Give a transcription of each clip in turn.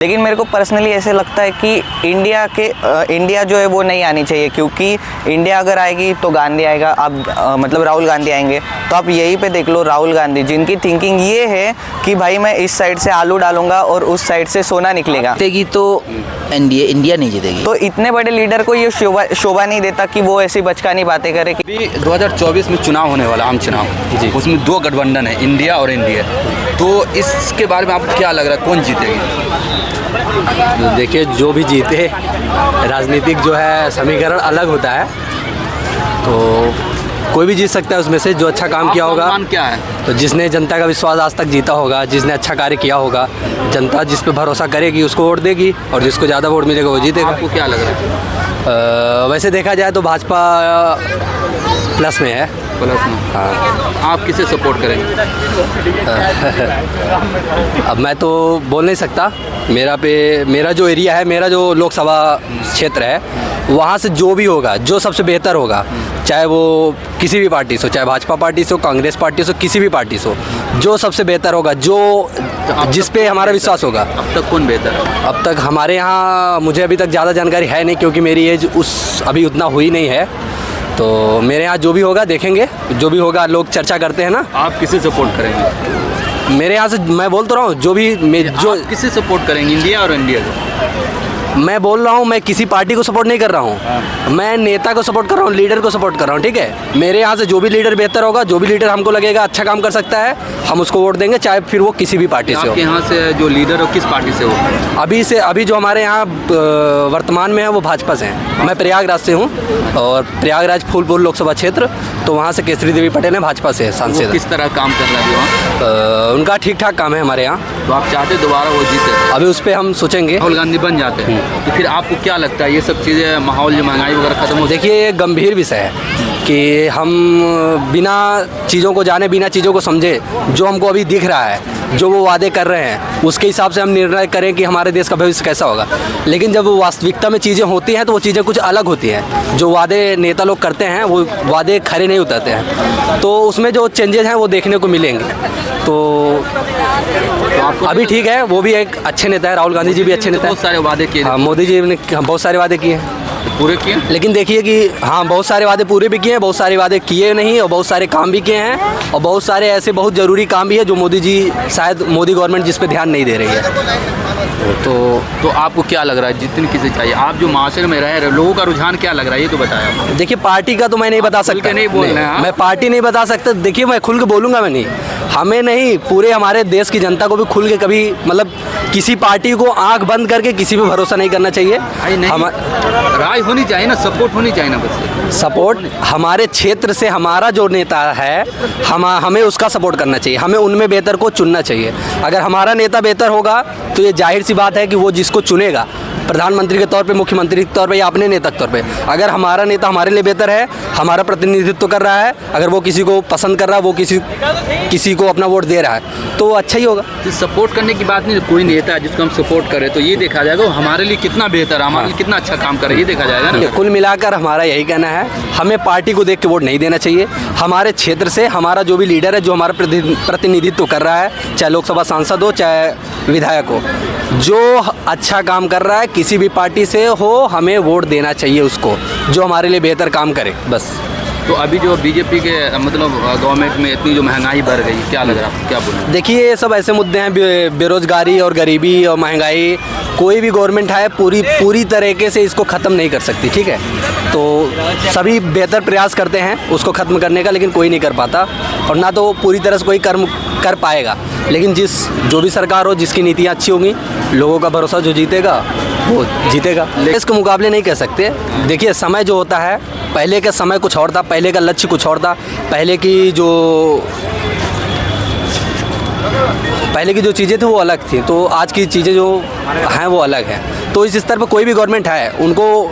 लेकिन मेरे को पर्सनली ऐसे लगता है कि इंडिया जो है वो नहीं आनी चाहिए, क्योंकि इंडिया अगर आएगी तो गांधी आएगा। आप मतलब राहुल गांधी आएंगे, तो आप यहीं पे देख लो राहुल गांधी, जिनकी थिंकिंग ये है कि भाई मैं इस साइड से आलू डालूंगा और उस साइड से सोना निकलेगा। जीतेगी तो इंडिया नहीं जीतेगी। तो इतने बड़े लीडर को ये शोभा नहीं देता कि वो ऐसी बचकानी बातें करे। अभी 2024 में चुनाव होने वाला, आम चुनाव जी, उसमें दो गठबंधन है, इंडिया और एनडीए। तो इसके बारे में आपको क्या लग रहा है, कौन जीतेगी? देखिए, जो भी जीते, राजनीतिक जो है समीकरण अलग होता है, तो कोई भी जीत सकता है उसमें से जो अच्छा काम किया होगा। क्या है? तो जिसने जनता का विश्वास आज तक जीता होगा, जिसने अच्छा कार्य किया होगा, जनता जिस पे भरोसा करेगी उसको वोट देगी, और जिसको ज़्यादा वोट मिलेगा वो जीतेगा। आपको क्या लग रहा है? वैसे देखा जाए तो भाजपा प्लस में है। प्लस में? हाँ। आप किसे सपोर्ट करेंगे? अब मैं तो बोल नहीं सकता। मेरा जो एरिया है, मेरा जो लोकसभा क्षेत्र है, वहाँ से जो भी होगा, जो सबसे बेहतर होगा, चाहे वो किसी भी पार्टी से हो, चाहे भाजपा पार्टी से हो, कांग्रेस पार्टी से हो, किसी भी पार्टी से हो, जो सबसे बेहतर होगा, जो जिस पे हमारा विश्वास होगा। अब तक कौन बेहतर है? अब तक हमारे यहाँ मुझे अभी तक ज़्यादा जानकारी है नहीं, क्योंकि मेरी एज अभी उतना हुई नहीं है। तो मेरे यहाँ जो भी होगा देखेंगे, जो भी होगा लोग चर्चा करते हैं ना। आप किसे सपोर्ट करेंगे? मेरे यहाँ से मैं बोल तो रहा हूँ, जो भी जो किसे सपोर्ट करेंगे, इंडिया और इंडिया को? मैं बोल रहा हूँ, मैं किसी पार्टी को सपोर्ट नहीं कर रहा हूँ, मैं नेता को सपोर्ट कर रहा हूँ, लीडर को सपोर्ट कर रहा हूँ। ठीक है, मेरे यहाँ से जो भी लीडर बेहतर होगा, जो भी लीडर हमको लगेगा अच्छा काम कर सकता है, हम उसको वोट देंगे, चाहे फिर वो किसी भी पार्टी से हो। आपके यहाँ से जो लीडर हो किस पार्टी से हो? अभी जो हमारे यहाँ वर्तमान में है वो भाजपा से हैं। मैं प्रयागराज से हूँ, और प्रयागराज फूलपुर लोकसभा क्षेत्र, तो वहाँ से केसरी देवी पटेल है, भाजपा से सांसद। किस तरह काम कर रहा है वहाँ? उनका ठीक ठाक काम है हमारे यहाँ। तो आप चाहते दोबारा वो जीते? अभी उस पर हम सोचेंगे। राहुल गांधी बन जाते हैं तो फिर आपको क्या लगता है, ये सब चीज़ें, माहौल जो महंगाई वगैरह खत्म हो? देखिए, ये गंभीर विषय है कि हम बिना चीज़ों को जाने, बिना चीज़ों को समझे, जो हमको अभी दिख रहा है, जो वो वादे कर रहे हैं, उसके हिसाब से हम निर्णय करें कि हमारे देश का भविष्य कैसा होगा। लेकिन जब वो वास्तविकता में चीज़ें होती हैं तो वो चीज़ें कुछ अलग होती हैं। जो वादे नेता लोग करते हैं वो वादे खरे नहीं उतरते हैं, तो उसमें जो चेंजेस हैं वो देखने को मिलेंगे। तो अभी ठीक है, वो भी एक अच्छे नेता है, राहुल गांधी जी भी अच्छे नेता हैं। बहुत सारे वादे किए। हाँ, मोदी जी ने बहुत सारे वादे किए हैं। पूरे किए? लेकिन देखिए कि हाँ, बहुत सारे वादे पूरे भी किए हैं, बहुत सारे वादे किए नहीं, और बहुत सारे काम भी किए हैं, और बहुत सारे ऐसे बहुत ज़रूरी काम भी है जो मोदी जी, शायद मोदी गवर्नमेंट जिस पे ध्यान नहीं दे रही है। तो आपको क्या लग रहा है, जितनी किसे चाहिए? आप जो माशरे में रह रहे, लोगों का रुझान क्या लग रहा है, ये तो बताया। देखिए, पार्टी का तो मैं नहीं बता सकता, नहीं बोल रहे हैं। मैं पार्टी नहीं बता सकता। देखिए, मैं खुल के बोलूँगा मैं नहीं, हमें नहीं, पूरे हमारे देश की जनता को भी खुल के कभी मतलब किसी पार्टी को आंख बंद करके किसी पे भरोसा नहीं करना चाहिए। राय होनी चाहिए ना, सपोर्ट होनी चाहिए ना, बस सपोर्ट हमारे क्षेत्र से हमारा जो नेता है, हमें उसका सपोर्ट करना चाहिए, हमें उनमें बेहतर को चुनना चाहिए। अगर हमारा नेता बेहतर होगा तो ये जाहिर सी बात है कि वो जिसको चुनेगा, प्रधानमंत्री के तौर पे, मुख्यमंत्री के तौर पे, या अपने नेता के तौर पे, अगर हमारा नेता हमारे लिए बेहतर है, हमारा प्रतिनिधित्व कर रहा है, अगर वो किसी को पसंद कर रहा है, वो किसी को अपना वोट दे रहा है, तो अच्छा ही होगा। तो सपोर्ट करने की बात नहीं, कोई नेता है जिसको हम सपोर्ट करें तो ये देखा जाएगा वो हमारे लिए कितना बेहतर है, हमारे लिए कितना अच्छा काम करे, ये देखा जाएगा ना। कुल मिलाकर हमारा यही कहना है, हमें पार्टी को देख के वोट नहीं देना चाहिए। हमारे क्षेत्र से हमारा जो भी लीडर है, जो हमारा प्रतिनिधित्व कर रहा है, चाहे लोकसभा सांसद हो, चाहे विधायक हो, जो अच्छा काम कर रहा है, किसी भी पार्टी से हो, हमें वोट देना चाहिए उसको, जो हमारे लिए बेहतर काम करे, बस। तो अभी जो बीजेपी के मतलब गवर्नमेंट में इतनी जो महंगाई बढ़ गई, क्या लग रहा है, क्या बोलें? देखिए, ये सब ऐसे मुद्दे हैं, बेरोजगारी और गरीबी और महंगाई, कोई भी गवर्नमेंट है पूरी तरीके से इसको ख़त्म नहीं कर सकती। ठीक है, तो सभी बेहतर प्रयास करते हैं उसको ख़त्म करने का, लेकिन कोई नहीं कर पाता, और ना तो पूरी तरह से कोई कर्म कर पाएगा। लेकिन जो भी सरकार हो, जिसकी नीतियाँ अच्छी होंगी, लोगों का भरोसा जो जीतेगा वो जीतेगा। इसके मुकाबले नहीं कह सकते। देखिए, समय जो होता है, पहले का समय कुछ और था, पहले का लक्ष्य कुछ और था, पहले की जो चीज़ें थी वो अलग थी, तो आज की चीज़ें जो हैं वो अलग हैं। तो इस स्तर पर कोई भी गवर्नमेंट है, उनको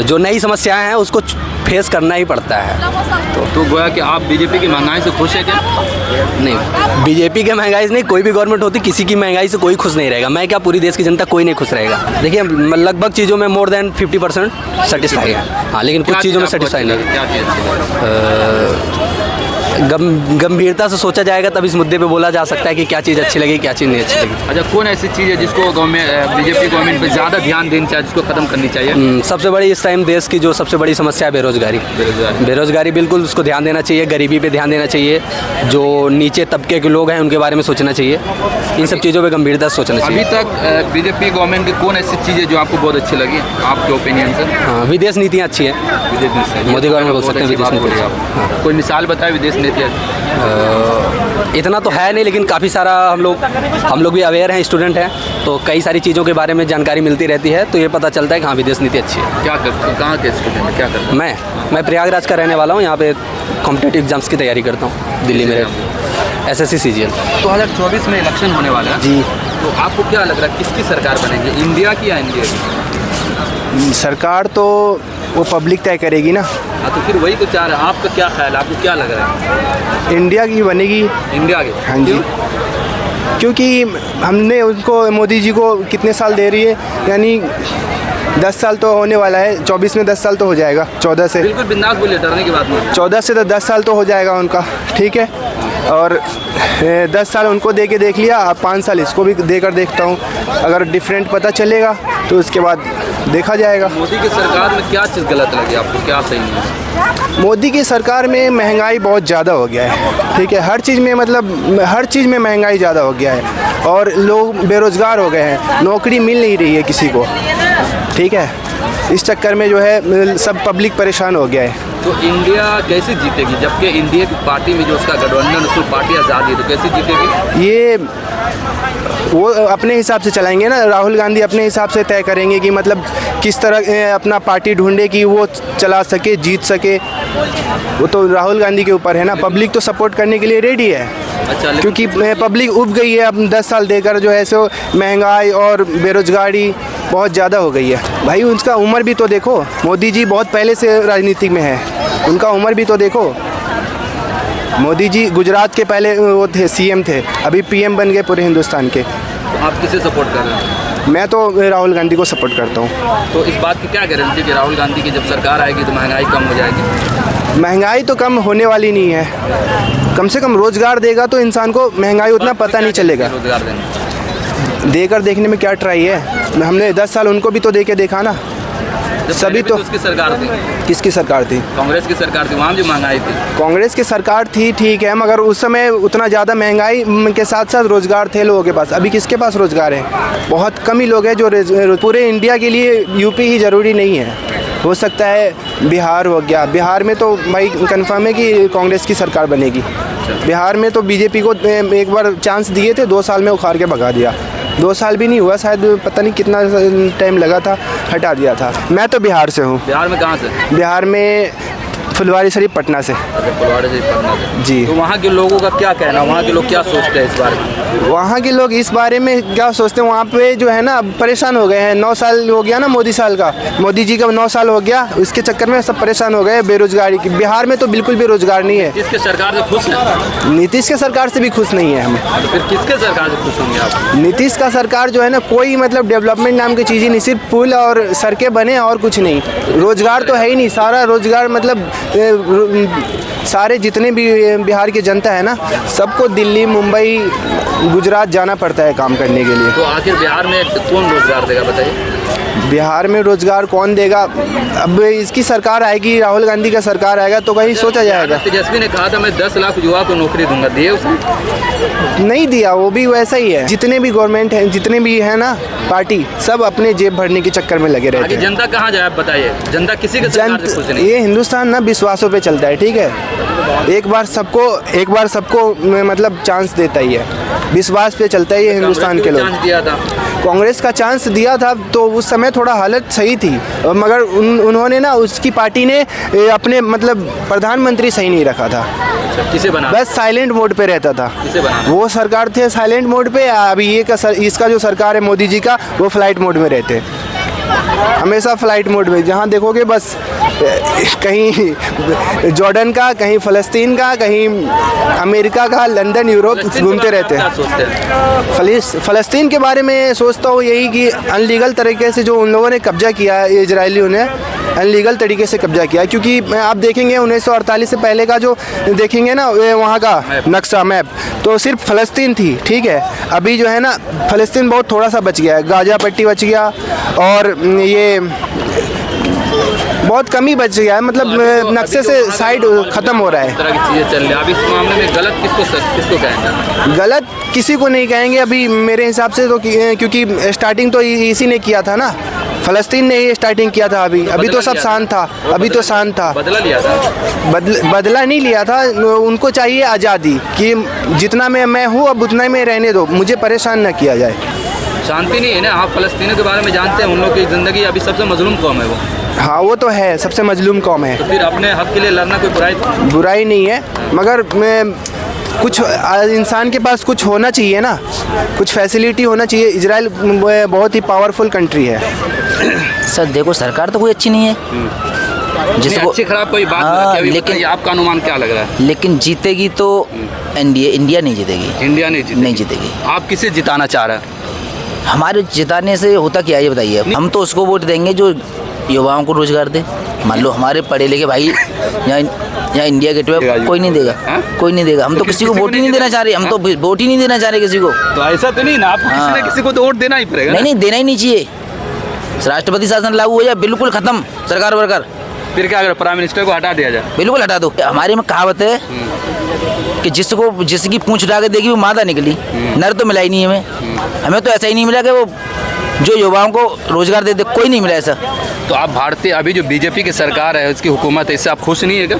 जो नई समस्याएं हैं उसको फेस करना ही पड़ता है। तो गोया कि आप बीजेपी की महंगाई से खुश है क्या? नहीं, बीजेपी की महंगाई से नहीं, कोई भी गवर्नमेंट होती, किसी की महंगाई से कोई खुश नहीं रहेगा। मैं क्या, पूरी देश की जनता कोई नहीं खुश रहेगा। देखिए, लगभग चीज़ों में मोर देन 50% सेटिस्फाई है, हाँ, लेकिन कुछ चीज़ों में सेटिस्फाई नहीं है। गंभीरता से सोचा जाएगा तब इस मुद्दे पे बोला जा सकता है कि क्या चीज़ अच्छी लगी, क्या चीज़ नहीं अच्छी लगी। अच्छा, कौन ऐसी चीज़ है जिसको बीजेपी गवर्नमेंट पे ज़्यादा ध्यान देना चाहिए, जिसको ख़त्म करनी चाहिए? सबसे बड़ी इस टाइम देश की जो सबसे बड़ी समस्या है बेरोजगारी बिल्कुल उसको ध्यान देना चाहिए, गरीबी पे ध्यान देना चाहिए, जो नीचे तबके के लोग हैं उनके बारे में सोचना चाहिए, इन सब चीज़ों पे गंभीरता से सोचना चाहिए। अभी तक बीजेपी गवर्नमेंट की कौन ऐसी चीज़ें जो आपको बहुत अच्छी लगी आपके ओपिनियन से? हाँ, विदेश नीतियाँ अच्छी हैं, मोदी गवर्नमेंट बोल सकते हैं विदेश नीति। कोई मिसाल बताए विदेश नीति? इतना तो है नहीं, लेकिन काफ़ी सारा हम लोग भी अवेयर हैं, स्टूडेंट हैं, तो कई सारी चीज़ों के बारे में जानकारी मिलती रहती है, तो ये पता चलता है कि हाँ विदेश नीति अच्छी है। क्या करते, कहाँ के स्टूडेंट हैं, क्या करते हैं? मैं प्रयागराज का रहने वाला हूँ, यहाँ पे कॉम्पिटिटिव एग्जाम्स की तैयारी करता हूँ दिल्ली में, SSC CGL। 2024 में इलेक्शन होने वाला है जी, तो आपको क्या लग रहा है किसकी सरकार बनेगी, इंडिया की या इंडिया की? सरकार तो वो पब्लिक तय करेगी ना। हाँ, तो फिर वही तो चाह रहा है, आपका क्या ख्याल है, आपको क्या लग रहा है? इंडिया की बनेगी। इंडिया की? हाँ जी, क्योंकि हमने उनको, मोदी जी को कितने साल दे रही है, यानी 10 साल तो होने वाला है, 24 में 10 साल तो हो जाएगा, 14 से। बिल्कुल बिंदास बोलिए, डरने की बात नहीं। 14 से तो 10 साल तो हो जाएगा उनका, ठीक है। और 10 साल उनको दे के देख लिया, अब 5 साल इसको भी देकर देखता हूँ, अगर डिफरेंट पता चलेगा तो उसके बाद देखा जाएगा। मोदी की सरकार में क्या चीज़ गलत लगी आपको, क्या सही नहीं है? मोदी की सरकार में महंगाई बहुत ज़्यादा हो गया है, ठीक है, हर चीज़ में, मतलब हर चीज़ में महंगाई ज़्यादा हो गया है, और लोग बेरोज़गार हो गए हैं, नौकरी मिल नहीं रही है किसी को, ठीक है। इस चक्कर में जो है सब पब्लिक परेशान हो गया है। तो इंडिया कैसे जीतेगी, जबकि इंडिया की पार्टी में जो उसका गठबंधन उसको पार्टी आज़ादी है, तो कैसे जीतेगी? ये वो अपने हिसाब से चलाएंगे ना, राहुल गांधी अपने हिसाब से तय करेंगे कि मतलब किस तरह अपना पार्टी ढूंढे कि वो चला सके, जीत सके, वो तो राहुल गांधी के ऊपर है ना। पब्लिक तो सपोर्ट करने के लिए रेडी है। अच्छा, क्योंकि पब्लिक उब गई है अब 10 साल देकर, जो है सो महंगाई और बेरोजगारी बहुत ज़्यादा हो गई है। भाई उनका उम्र भी तो देखो, मोदी जी बहुत पहले से राजनीति में है, उनका उम्र भी तो देखो। मोदी जी गुजरात के पहले वो थे, CM थे, अभी PM बन गए पूरे हिंदुस्तान के। तो आप किसे सपोर्ट कर रहे हैं? मैं तो राहुल गांधी को सपोर्ट करता हूँ। तो इस बात की क्या गारंटी कि राहुल गांधी की जब सरकार आएगी तो महंगाई कम हो जाएगी? महंगाई तो कम होने वाली नहीं है, कम से कम रोज़गार देगा तो इंसान को महंगाई उतना पता नहीं चलेगा। रोजगार देने देकर देखने में क्या ट्राई है, हमने 10 साल उनको भी तो दे के देखा ना। सभी तो उसकी सरकार थी, किसकी सरकार थी? कांग्रेस की सरकार थी, वहाँ भी महंगाई थी। कांग्रेस की सरकार थी, ठीक है, मगर उस समय उतना ज़्यादा महंगाई के साथ साथ रोज़गार थे लोगों के पास। अभी किसके पास रोज़गार है? बहुत कम ही लोग हैं जो, पूरे इंडिया के लिए यूपी ही ज़रूरी नहीं है, हो सकता है बिहार हो गया। बिहार में तो भाई कन्फर्म है कि कांग्रेस की सरकार बनेगी। बिहार में तो बीजेपी को एक बार चांस दिए थे, 2 साल में उखाड़ के भगा दिया। 2 साल भी नहीं हुआ शायद, पता नहीं कितना टाइम लगा था, हटा दिया था। मैं तो बिहार से हूँ। बिहार में कहाँ से? बिहार में फुलवारी शरीफ, पटना से। फुलवाड़ी से पटना से जी। तो वहाँ के लोगों का क्या कहना, वहाँ के लोग क्या सोचते हैं इस बारे में? वहाँ के लोग इस बारे में क्या सोचते हैं, वहाँ पे जो है ना परेशान हो गए हैं। 9 साल हो गया ना मोदी जी का 9 साल हो गया, उसके चक्कर में सब परेशान हो गए बेरोजगारी की। बिहार में तो बिल्कुल भी रोजगार नहीं है। किसके सरकार से खुश हैं? नीतीश के सरकार से भी खुश नहीं है हम। तो फिर किसके सरकार से खुश होंगे आप? नीतीश का सरकार जो है ना, कोई मतलब डेवलपमेंट नाम की चीज़ ही नहीं, सिर्फ पुल और सड़कें बने और कुछ नहीं। रोजगार तो है ही नहीं, सारा रोजगार मतलब सारे जितने भी बिहार की जनता है ना, सबको दिल्ली, मुंबई, गुजरात जाना पड़ता है काम करने के लिए। तो आखिर बिहार में कौन रोजगार देगा बताइए? बिहार में रोजगार कौन देगा? अब इसकी सरकार आएगी, राहुल गांधी का सरकार आएगा तो कहीं सोचा जाएगा। तेजस्वी ने कहा था मैं 10 लाख युवा को नौकरी दूंगा, दिए उसने? नहीं दिया, वो भी वैसा ही है। जितने भी गवर्नमेंट हैं, जितने भी है ना पार्टी, सब अपने जेब भरने के चक्कर में लगे रहते आगे हैं। जनता कहाँ जाए आप बताइए? जनता किसी के सरकार से खुश नहीं। ये हिंदुस्तान ना विश्वासों पे चलता है, ठीक है। एक बार सबको मतलब चांस देता ही है, विश्वास पे चलता है ये हिंदुस्तान के लोग। चांस दिया था, कांग्रेस का चांस दिया था तो उस समय थोड़ा हालत सही थी, मगर उन्होंने ना, उसकी पार्टी ने अपने मतलब प्रधानमंत्री सही नहीं रखा था। किसे बना? बस साइलेंट मोड पे रहता था। किसे बना? वो सरकार थे साइलेंट मोड पे। अभी इसका जो सरकार है मोदी जी का, वो फ्लाइट मोड में रहते। हमेशा फ्लाइट मोड में, जहाँ देखोगे बस कहीं जॉर्डन का, कहीं फ़लस्तीन का, कहीं अमेरिका का, लंदन, यूरोप घूमते रहते क्या हैं। सोचते हैं? फ़लस्तीन के बारे में सोचता हूँ यही कि अनलीगल तरीके से जो उन लोगों ने कब्जा किया है, इजरायलियों ने अनलीगल तरीके से कब्जा किया, क्योंकि आप देखेंगे 1948 से पहले का जो देखेंगे ना वहाँ का नक्शा मैप, तो सिर्फ फ़लस्तीन थी, ठीक है। अभी जो है ना फ़लस्तीन बहुत थोड़ा सा बच गया है, गाज़ा पट्टी बच गया और ये बहुत कम ही बच गया है, मतलब नक्शे से साइड ख़त्म हो रहा है। इस तरह की चीज़ें चल रही है। अब इस मामले में गलत किसको कहेंगे? गलत किसी को नहीं कहेंगे अभी मेरे हिसाब से तो, क्योंकि स्टार्टिंग तो इसी ने किया था ना, फ़लस्तीन ने ही स्टार्टिंग किया था। अभी तो सब शांत था, अभी तो शांत था। बदला लिया था? बदला नहीं लिया था, उनको चाहिए आज़ादी कि जितना मैं हूँ अब उतना ही में रहने दो, मुझे परेशान न किया जाए। शांति नहीं है ना। आप फ़लस्तीनियों के बारे में जानते हैं, उन लोगों की ज़िंदगी अभी सबसे मजलूम कौम है वो। हाँ वो तो है, सबसे मजलूम कौम है। तो फिर अपने हक के लिए लड़ना कोई बुराई नहीं है, मगर कुछ इंसान के पास कुछ होना चाहिए ना, कुछ फैसिलिटी होना चाहिए। इजराइल बहुत ही पावरफुल कंट्री है। सर देखो, सरकार तो कोई अच्छी नहीं है, जिसको अच्छी खराब कोई बात हाँ, नहीं, लेकिन आपका अनुमान क्या लग रहा है? लेकिन जीतेगी तो इंडिया नहीं जीतेगी। इंडिया नहीं जीतेगी। आप किसे जिताना चाह रहे हैं? हमारे जिताने से होता क्या है ये बताइए। हम तो उसको वोट देंगे जो युवाओं को रोजगार दे। मान लो हमारे पढ़े लिखे भाई यहाँ इंडिया गेट पे कोई नहीं देगा, कोई नहीं देगा। हम तो किसी को वोट ही नहीं देना चाह रहे, हम तो वोट ही नहीं देना चाह रहे किसी को। तो ऐसा तो नहीं ना, आपको किसी न किसी को तो वोट देना ही पड़ेगा। नहीं, देना ही नहीं चाहिए। राष्ट्रपति शासन लागू हो जाए, बिल्कुल खत्म सरकार वर्कर। फिर क्या अगर प्राइम मिनिस्टर को हटा दिया जाए? बिल्कुल हटा दो। हमारे में कहावत है कि जिसकी पूंछ उठा के देगी वो मादा निकली। नर तो मिला ही नहीं हमें तो ऐसा ही नहीं मिला कि वो जो युवाओं को रोजगार दे दे, कोई नहीं मिला ऐसा। तो आप भारतीय अभी जो बीजेपी की सरकार है, उसकी हुकूमत है, इससे आप खुश नहीं है क्या?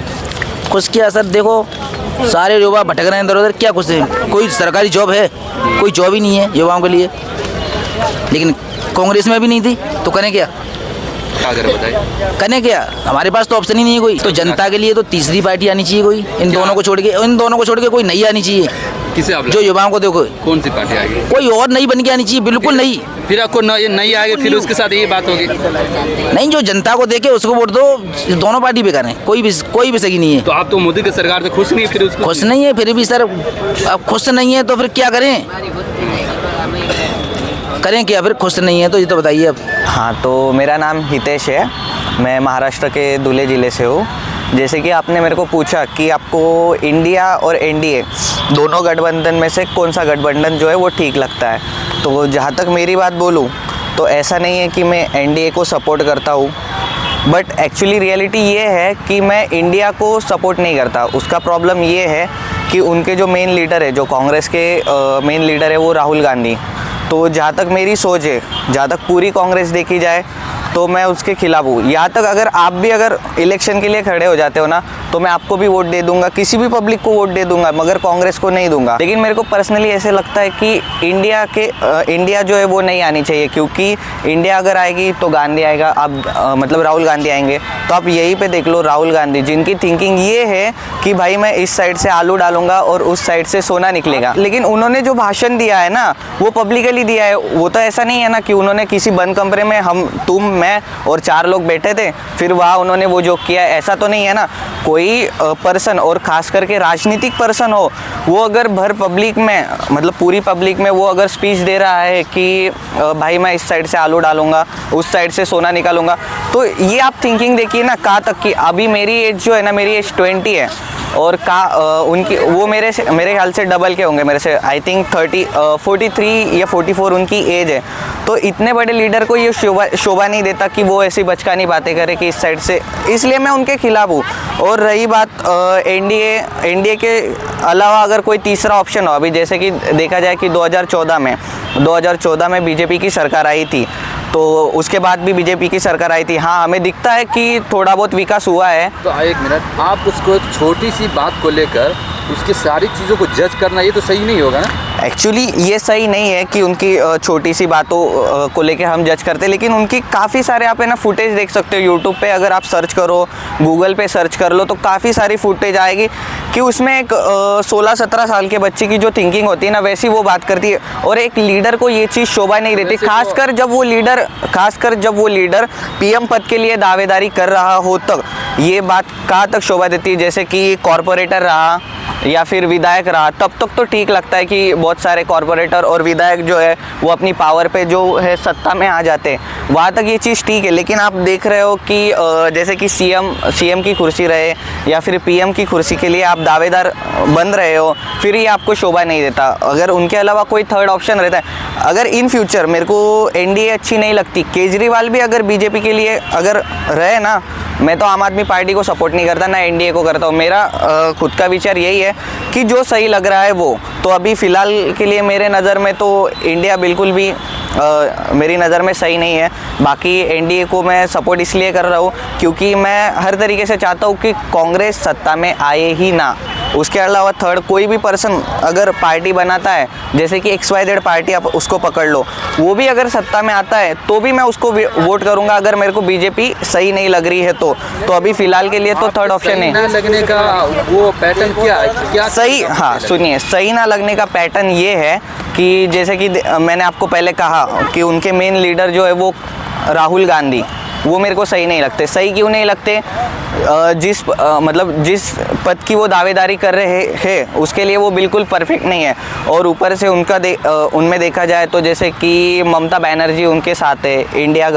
खुश क्या सर, देखो सारे युवा भटक रहे हैं इधर उधर, क्या खुश है? कोई सरकारी जॉब है? कोई जॉब ही नहीं है युवाओं के लिए। लेकिन कांग्रेस में भी नहीं थी तो करें क्या? क्या करें बताइए? करें क्या? हमारे पास तो ऑप्शन ही नहीं है कोई। तो जनता के लिए तो तीसरी पार्टी आनी चाहिए कोई। इन दोनों को छोड़ के कोई नई आनी चाहिए। किसे आप जो युवाओं को देखो, कौन सी पार्टी आएगी? कोई और नई बन के आनी चाहिए, बिल्कुल नई। फिर आपको नहीं आएगी, फिर उसके साथ यही बात होगी। नहीं, जो जनता को देखे उसको वोट दो। दोनों पार्टी बेकार हैं, कोई भी सही नहीं है। तो आप तो मोदी की सरकार से खुश नहीं, फिर उसको खुश नहीं है फिर भी सर। अब खुश नहीं है तो फिर क्या करें क्या? फिर खुश नहीं है तो ये तो बताइए अब। हाँ, तो मेरा नाम हितेश है, मैं महाराष्ट्र के धुले ज़िले से हूँ। जैसे कि आपने मेरे को पूछा कि आपको इंडिया और एनडीए दोनों गठबंधन में से कौन सा गठबंधन जो है वो ठीक लगता है, तो जहाँ तक मेरी बात बोलूँ तो ऐसा नहीं है कि मैं एनडीए को सपोर्ट करता हूँ, बट एक्चुअली रियलिटी ये है कि मैं इंडिया को सपोर्ट नहीं करता। उसका प्रॉब्लम ये है कि उनके जो मेन लीडर है, जो कांग्रेस के मेन लीडर है, वो राहुल गांधी। तो जहाँ तक मेरी सोच है, जहाँ तक पूरी कांग्रेस देखी जाए तो मैं उसके खिलाफ हूँ। यहाँ तक अगर इलेक्शन के लिए खड़े हो जाते हो ना, तो मैं आपको भी वोट दे दूंगा, किसी भी पब्लिक को वोट दे दूंगा, मगर कांग्रेस को नहीं दूंगा। लेकिन मेरे को पर्सनली ऐसे लगता है कि इंडिया जो है वो नहीं आनी चाहिए, क्योंकि इंडिया अगर आएगी तो गांधी आएगा। अब मतलब राहुल गांधी आएंगे, तो आप यहीं पे देख लो, राहुल गांधी जिनकी थिंकिंग ये है कि भाई मैं इस साइड से आलू डालूंगा और उस साइड से सोना निकलेगा। लेकिन उन्होंने जो भाषण दिया है ना, वो पब्लिकली दिया है। वो तो ऐसा नहीं है ना कि उन्होंने किसी बंद कमरे में तुम मैं और 4 लोग बैठे थे, फिर वहाँ उन्होंने वो जो किया, ऐसा तो नहीं है ना। कोई पर्सन, और ख़ास करके राजनीतिक पर्सन हो, वो अगर भर पब्लिक में, मतलब पूरी पब्लिक में वो अगर स्पीच दे रहा है कि भाई मैं इस साइड से आलू डालूंगा, उस साइड से सोना निकालूंगा, तो ये आप थिंकिंग देखिए ना कहाँ तक की। अभी मेरी एज जो है ना, मेरी एज 20 है, और उनकी वो मेरे ख्याल से डबल के होंगे मेरे से। आई थिंक 43 या 44 उनकी एज है। तो इतने बड़े लीडर को ये शोभा नहीं देता कि वो ऐसी बचकानी बातें करे कि इस साइड से, इसलिए मैं उनके खिलाफ हूँ। और रही बात एनडीए के अलावा अगर कोई तीसरा ऑप्शन हो, अभी जैसे कि देखा जाए कि 2014 में बीजेपी की सरकार आई थी, तो उसके बाद भी बीजेपी की सरकार आई थी। हाँ, हमें दिखता है कि थोड़ा बहुत विकास हुआ है। तो एक मिनट, आप उसको एक छोटी सी बात को लेकर उसकी सारी चीज़ों को जज करना ये तो सही नहीं होगा ना। एक्चुअली ये सही नहीं है कि उनकी छोटी सी बातों को लेके हम जज करते, लेकिन उनकी काफ़ी सारे आप है ना फुटेज देख सकते हो यूट्यूब पे। अगर आप सर्च करो, गूगल पे सर्च कर लो, तो काफ़ी सारी फुटेज आएगी कि उसमें एक 16-17 साल के बच्चे की जो थिंकिंग होती है ना, वैसी वो बात करती है। और एक लीडर को ये चीज़ शोभा नहीं देती, खासकर जब वो लीडर पीएम पद के लिए दावेदारी कर रहा हो, तक ये बात कहाँ तक शोभा देती है। जैसे कि कॉरपोरेटर रहा या फिर विधायक रहा, तब तक तो ठीक लगता है कि बहुत सारे कॉरपोरेटर और विधायक जो है वो अपनी पावर पे जो है सत्ता में आ जाते हैं, वहाँ तक ये चीज़ ठीक है। लेकिन आप देख रहे हो कि जैसे कि सीएम की कुर्सी रहे या फिर पीएम की कुर्सी के लिए आप दावेदार बन रहे हो, फिर ये आपको शोभा नहीं देता। अगर उनके अलावा कोई थर्ड ऑप्शन रहता है, अगर इन फ्यूचर मेरे को एनडीए अच्छी नहीं लगती, केजरीवाल भी अगर बीजेपी के लिए अगर रहे ना, मैं तो आम आदमी पार्टी को सपोर्ट नहीं करता, ना एनडीए को करता हूँ। मेरा खुद का विचार यही है कि जो सही लग रहा है वो। तो अभी फ़िलहाल के लिए मेरे नज़र में तो इंडिया बिल्कुल भी मेरी नज़र में सही नहीं है। बाकी एनडीए को मैं सपोर्ट इसलिए कर रहा हूँ क्योंकि मैं हर तरीके से चाहता हूँ कि कांग्रेस सत्ता में आए ही ना। उसके अलावा थर्ड कोई भी पर्सन अगर पार्टी बनाता है, जैसे कि XYZ पार्टी आप उसको पकड़ लो, वो भी अगर सत्ता में आता है तो भी मैं उसको वोट करूँगा, अगर मेरे को बीजेपी सही नहीं लग रही है तो अभी फ़िलहाल के लिए तो थर्ड ऑप्शन है। ना लगने का वो पैटर्न क्या सही, हाँ सुनिए, सही ना लगने का पैटर्न ये है कि जैसे कि मैंने आपको पहले कहा कि उनके मेन लीडर जो है वो राहुल गांधी, वो मेरे को सही नहीं लगते। सही क्यों नहीं लगते? जिस पद की वो दावेदारी कर रहे हैं उसके लिए वो बिल्कुल परफेक्ट नहीं है। और ऊपर से उनमें देखा जाए तो जैसे कि ममता बनर्जी उनके साथ है इंडिया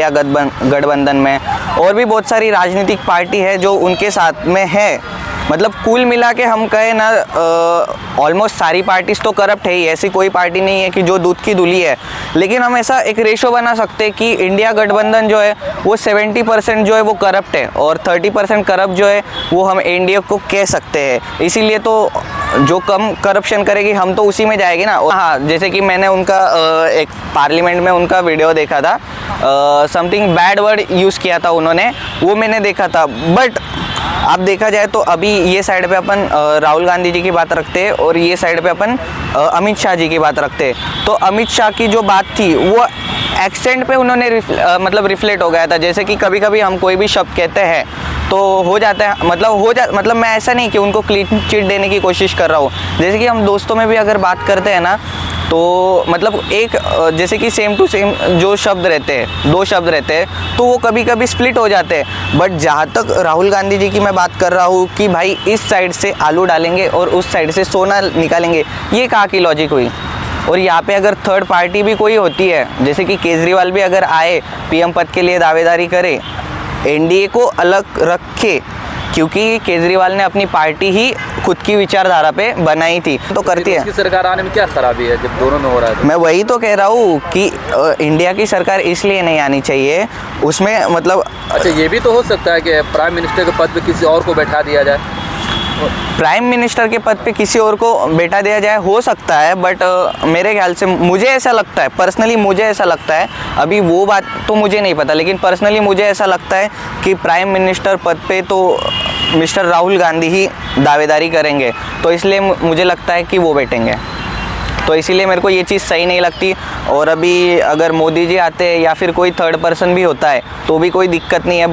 गठबंधन में, और भी बहुत सारी राजनीतिक पार्टी है जो उनके साथ में है। मतलब कुल मिला के हम कहें ना, ऑलमोस्ट सारी पार्टीज तो करप्ट है ही, ऐसी कोई पार्टी नहीं है कि जो दूध की धुली है। लेकिन हम ऐसा एक रेशो बना सकते हैं कि इंडिया गठबंधन जो है वो 70% जो है वो करप्ट है और 30% करप्ट जो है वो हम एनडीए को कह सकते हैं। इसीलिए तो जो कम करप्शन करेगी हम तो उसी में जाएंगे ना। हाँ, जैसे कि मैंने उनका एक पार्लियामेंट में उनका वीडियो देखा था, समथिंग बैड वर्ड यूज़ किया था उन्होंने, वो मैंने देखा था। बट आप देखा जाए तो अभी ये साइड पे अपन राहुल गांधी जी की बात रखते हैं और ये साइड पे अपन अमित शाह जी की बात रखते हैं। तो अमित शाह की जो बात थी वो एक्सेंट पे उन्होंने रिफ्लेक्ट हो गया था। जैसे कि कभी कभी हम कोई भी शब्द कहते हैं तो हो जाता है, मतलब मैं ऐसा नहीं कि उनको क्लीन चिट देने की कोशिश कर रहा हूँ। जैसे कि हम दोस्तों में भी अगर बात करते हैं ना, तो मतलब एक जैसे कि सेम टू सेम जो शब्द रहते हैं, दो शब्द रहते हैं, तो वो कभी कभी स्प्लिट हो जाते हैं। बट जहाँ तक राहुल गांधी जी की मैं बात कर रहा हूँ कि भाई इस साइड से आलू डालेंगे और उस साइड से सोना निकालेंगे, ये कहाँ की लॉजिक हुई? और यहाँ पे अगर थर्ड पार्टी भी कोई होती है, जैसे कि केजरीवाल भी अगर आए पीएम पद के लिए दावेदारी करे, एनडीए को अलग रखे, क्योंकि केजरीवाल ने अपनी पार्टी ही खुद की विचारधारा पे बनाई थी, तो करती है। इसकी सरकार आने में क्या खराबी है जब दोनों में हो रहा है? मैं वही तो कह रहा हूँ कि इंडिया की सरकार इसलिए नहीं आनी चाहिए उसमें, मतलब अच्छा ये भी तो हो सकता है कि प्राइम मिनिस्टर के पद पे किसी और को बैठा दिया जाए। प्राइम मिनिस्टर के पद पे किसी और को बैठा दिया जाए, हो सकता है। बट मेरे ख्याल से मुझे ऐसा लगता है, पर्सनली मुझे ऐसा लगता है, अभी वो बात तो मुझे नहीं पता, लेकिन पर्सनली मुझे ऐसा लगता है कि प्राइम मिनिस्टर पद पे तो मिस्टर राहुल गांधी ही दावेदारी करेंगे। तो इसलिए मुझे लगता है कि वो बैठेंगे। तो इसीलिए मेरे को ये चीज़ सही नहीं लगती। और अभी अगर मोदी जी आते हैं या फिर कोई थर्ड पर्सन भी होता है तो भी कोई दिक्कत नहीं है।